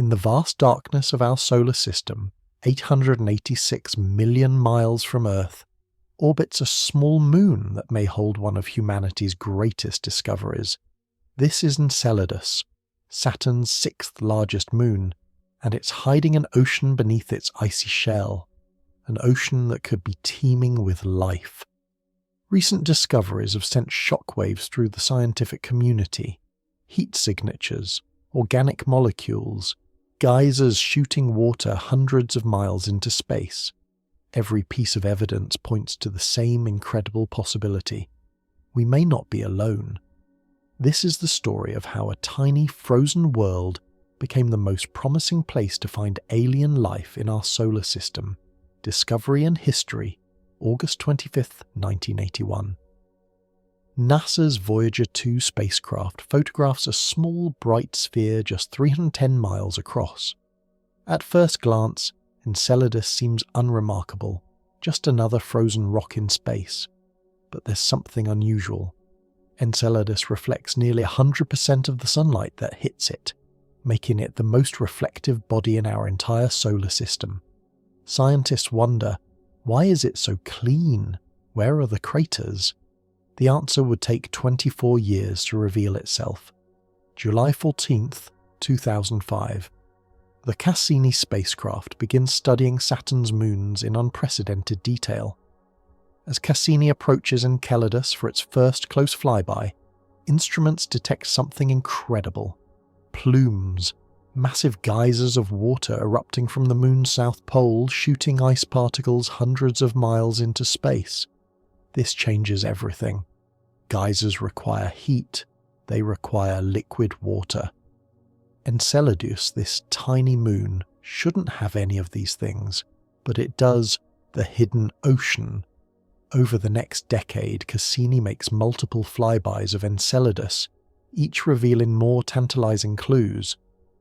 In the vast darkness of our solar system, 886 million miles from Earth, orbits a small moon that may hold one of humanity's greatest discoveries. This is Enceladus, Saturn's sixth largest moon, and it's hiding an ocean beneath its icy shell, an ocean that could be teeming with life. Recent discoveries have sent shockwaves through the scientific community. Heat signatures, organic molecules, geysers shooting water hundreds of miles into space. Every piece of evidence points to the same incredible possibility. We may not be alone. This is the story of how a tiny frozen world became the most promising place to find alien life in our solar system. Discovery and History, August 25, 1981. NASA's Voyager 2 spacecraft photographs a small, bright sphere just 310 miles across. At first glance, Enceladus seems unremarkable, just another frozen rock in space. But there's something unusual. Enceladus reflects nearly 100% of the sunlight that hits it, making it the most reflective body in our entire solar system. Scientists wonder, why is it so clean? Where are the craters? The answer would take 24 years to reveal itself. July 14, 2005. The Cassini spacecraft begins studying Saturn's moons in unprecedented detail. As Cassini approaches Enceladus for its first close flyby, instruments detect something incredible. Plumes, massive geysers of water erupting from the moon's south pole, shooting ice particles hundreds of miles into space. This changes everything. Geysers require heat, they require liquid water. Enceladus, this tiny moon, shouldn't have any of these things, but it does. The hidden ocean. Over the next decade, Cassini makes multiple flybys of Enceladus, each revealing more tantalizing clues.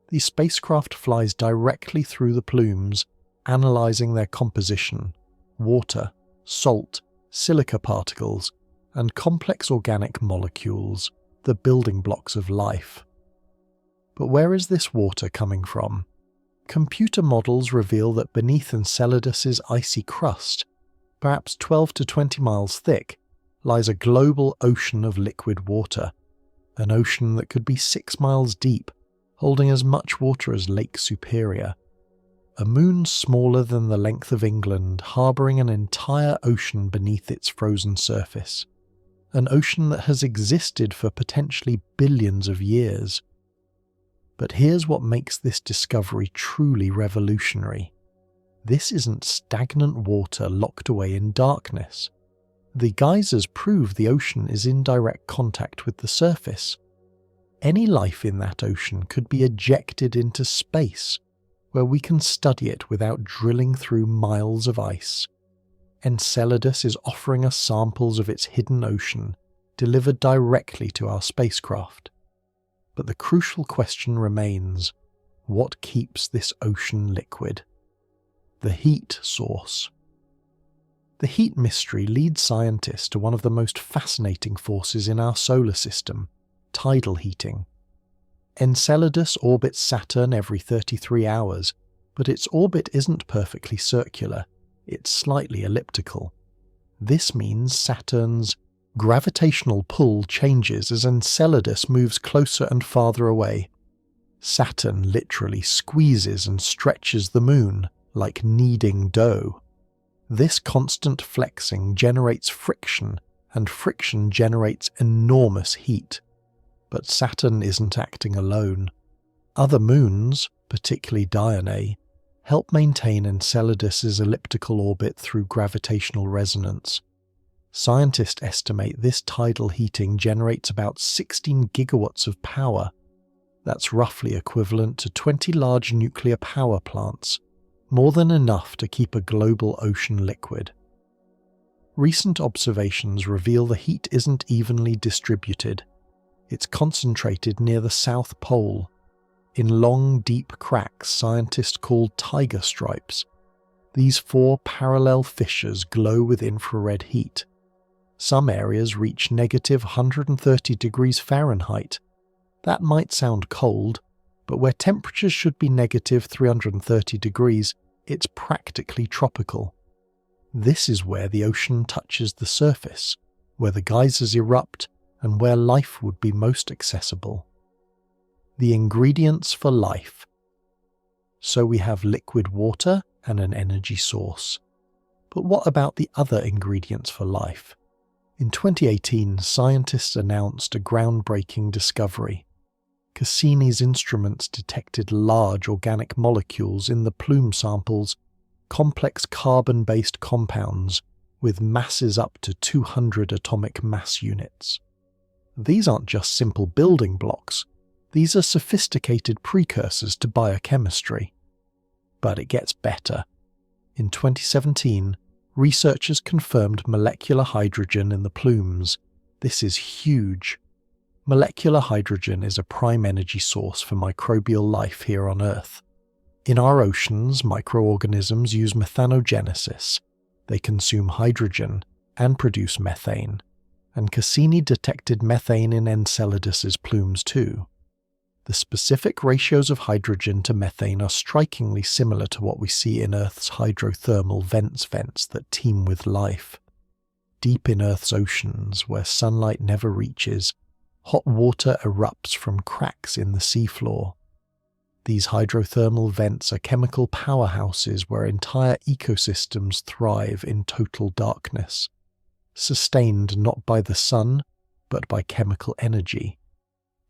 The spacecraft flies directly through the plumes, analyzing their composition: water, salt, silica particles, and complex organic molecules, the building blocks of life. But where is this water coming from? Computer models reveal that beneath Enceladus's icy crust, perhaps 12 to 20 miles thick, lies a global ocean of liquid water, an ocean that could be 6 miles deep, holding as much water as Lake Superior. A moon smaller than the length of England, harbouring an entire ocean beneath its frozen surface. An ocean that has existed for potentially billions of years. But here's what makes this discovery truly revolutionary. This isn't stagnant water locked away in darkness. The geysers prove the ocean is in direct contact with the surface. Any life in that ocean could be ejected into space, where we can study it without drilling through miles of ice. Enceladus is offering us samples of its hidden ocean, delivered directly to our spacecraft. But the crucial question remains, what keeps this ocean liquid? The heat source. The heat mystery leads scientists to one of the most fascinating forces in our solar system: tidal heating. Enceladus orbits Saturn every 33 hours, but its orbit isn't perfectly circular, it's slightly elliptical. This means Saturn's gravitational pull changes as Enceladus moves closer and farther away. Saturn literally squeezes and stretches the moon, like kneading dough. This constant flexing generates friction, and friction generates enormous heat. But Saturn isn't acting alone. Other moons, particularly Dione, help maintain Enceladus's elliptical orbit through gravitational resonance. Scientists estimate this tidal heating generates about 16 gigawatts of power. That's roughly equivalent to 20 large nuclear power plants, more than enough to keep a global ocean liquid. Recent observations reveal the heat isn't evenly distributed. It's concentrated near the South Pole, in long, deep cracks scientists call tiger stripes. These 4 parallel fissures glow with infrared heat. Some areas reach negative 130 degrees Fahrenheit. That might sound cold, but where temperatures should be negative 330 degrees, it's practically tropical. This is where the ocean touches the surface, where the geysers erupt, and where life would be most accessible. The ingredients for life. So we have liquid water and an energy source. But what about the other ingredients for life? In 2018, scientists announced a groundbreaking discovery. Cassini's instruments detected large organic molecules in the plume samples, complex carbon-based compounds with masses up to 200 atomic mass units. These aren't just simple building blocks, these are sophisticated precursors to biochemistry. But it gets better. In 2017, researchers confirmed molecular hydrogen in the plumes. This is huge. Molecular hydrogen is a prime energy source for microbial life here on Earth. In our oceans, microorganisms use methanogenesis. They consume hydrogen and produce methane. And Cassini detected methane in Enceladus's plumes too. The specific ratios of hydrogen to methane are strikingly similar to what we see in Earth's hydrothermal vents that teem with life. Deep in Earth's oceans, where sunlight never reaches, hot water erupts from cracks in the seafloor. These hydrothermal vents are chemical powerhouses where entire ecosystems thrive in total darkness, sustained not by the sun, but by chemical energy.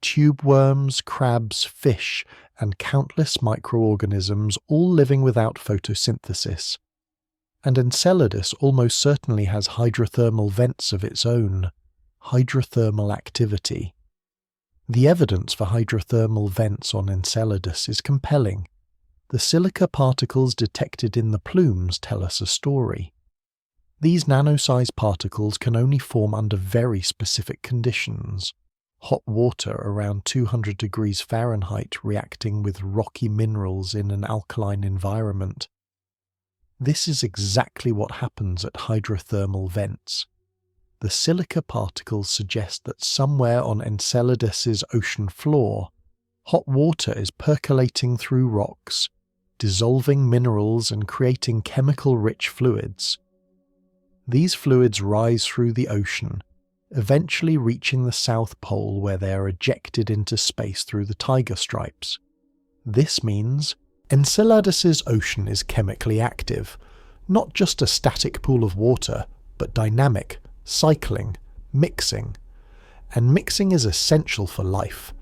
Tube worms, crabs, fish, and countless microorganisms all living without photosynthesis. And Enceladus almost certainly has hydrothermal vents of its own. Hydrothermal activity. The evidence for hydrothermal vents on Enceladus is compelling. The silica particles detected in the plumes tell us a story. These nano-sized particles can only form under very specific conditions. Hot water around 200 degrees Fahrenheit reacting with rocky minerals in an alkaline environment. This is exactly what happens at hydrothermal vents. The silica particles suggest that somewhere on Enceladus's ocean floor, hot water is percolating through rocks, dissolving minerals and creating chemical-rich fluids. These fluids rise through the ocean, eventually reaching the South Pole where they are ejected into space through the tiger stripes. This means Enceladus's ocean is chemically active, not just a static pool of water, but dynamic, cycling, mixing. And mixing is essential for life.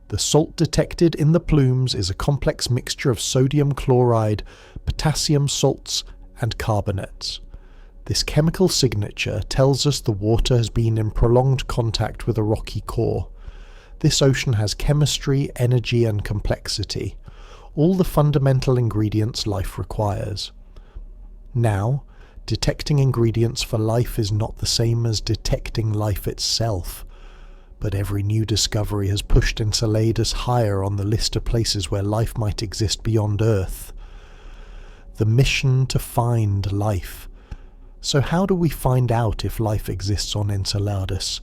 The salt detected in the plumes is a complex mixture of sodium chloride, potassium salts, and carbonates. This chemical signature tells us the water has been in prolonged contact with a rocky core. This ocean has chemistry, energy, and complexity, all the fundamental ingredients life requires. Now, detecting ingredients for life is not the same as detecting life itself, but every new discovery has pushed Enceladus higher on the list of places where life might exist beyond Earth. The mission to find life. So how do we find out if life exists on Enceladus?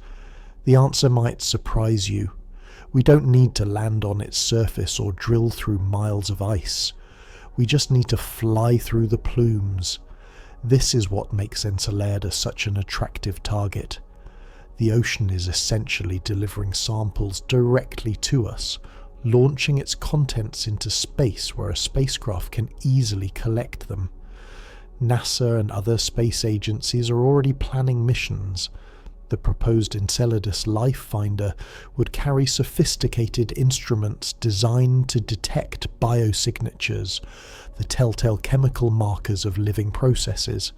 The answer might surprise you. We don't need to land on its surface or drill through miles of ice. We just need to fly through the plumes. This is what makes Enceladus such an attractive target. The ocean is essentially delivering samples directly to us, launching its contents into space where a spacecraft can easily collect them. NASA and other space agencies are already planning missions. The proposed Enceladus Life Finder would carry sophisticated instruments designed to detect biosignatures, the telltale chemical markers of living processes.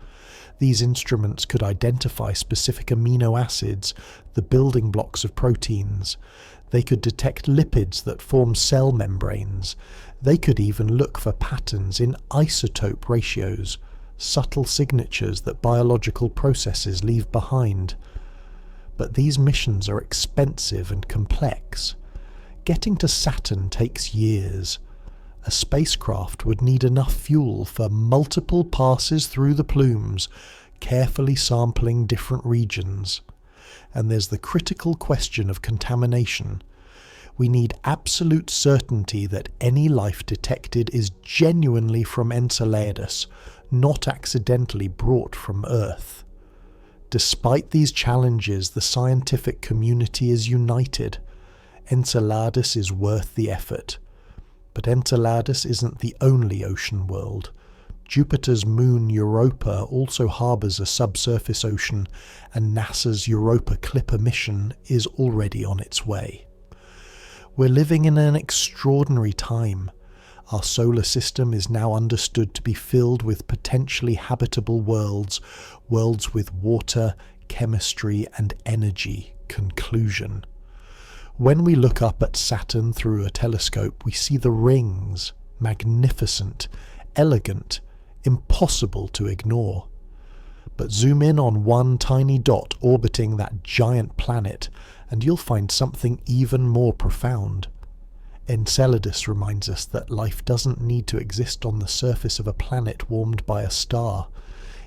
These instruments could identify specific amino acids, the building blocks of proteins. They could detect lipids that form cell membranes. They could even look for patterns in isotope ratios, subtle signatures that biological processes leave behind. But these missions are expensive and complex. Getting to Saturn takes years. A spacecraft would need enough fuel for multiple passes through the plumes, carefully sampling different regions. And there's the critical question of contamination. We need absolute certainty that any life detected is genuinely from Enceladus, not accidentally brought from Earth. Despite these challenges, the scientific community is united. Enceladus is worth the effort. But Enceladus isn't the only ocean world. Jupiter's moon Europa also harbours a subsurface ocean, and NASA's Europa Clipper mission is already on its way. We're living in an extraordinary time. Our solar system is now understood to be filled with potentially habitable worlds with water, chemistry, and energy. Conclusion. When we look up at Saturn through a telescope, we see the rings, magnificent, elegant, impossible to ignore. But zoom in on one tiny dot orbiting that giant planet, and you'll find something even more profound. Enceladus reminds us that life doesn't need to exist on the surface of a planet warmed by a star.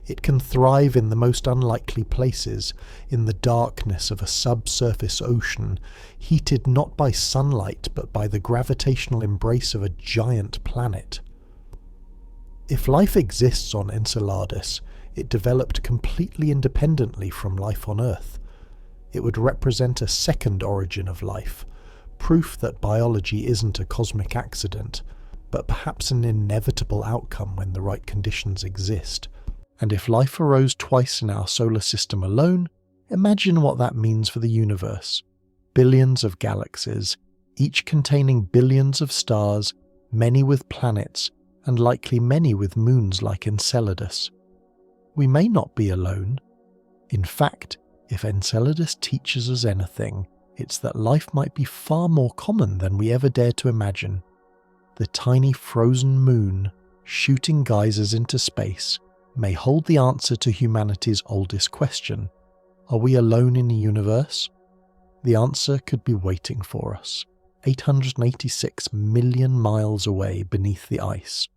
It can thrive in the most unlikely places, in the darkness of a subsurface ocean, heated not by sunlight but by the gravitational embrace of a giant planet. If life exists on Enceladus, it developed completely independently from life on Earth. It would represent a second origin of life, proof that biology isn't a cosmic accident, but perhaps an inevitable outcome when the right conditions exist. And if life arose twice in our solar system alone, imagine what that means for the universe. Billions of galaxies, each containing billions of stars, many with planets, and likely many with moons like Enceladus. We may not be alone. In fact, if Enceladus teaches us anything, it's that life might be far more common than we ever dared to imagine. The tiny frozen moon, shooting geysers into space, may hold the answer to humanity's oldest question. Are we alone in the universe? The answer could be waiting for us, 886 million miles away beneath the ice.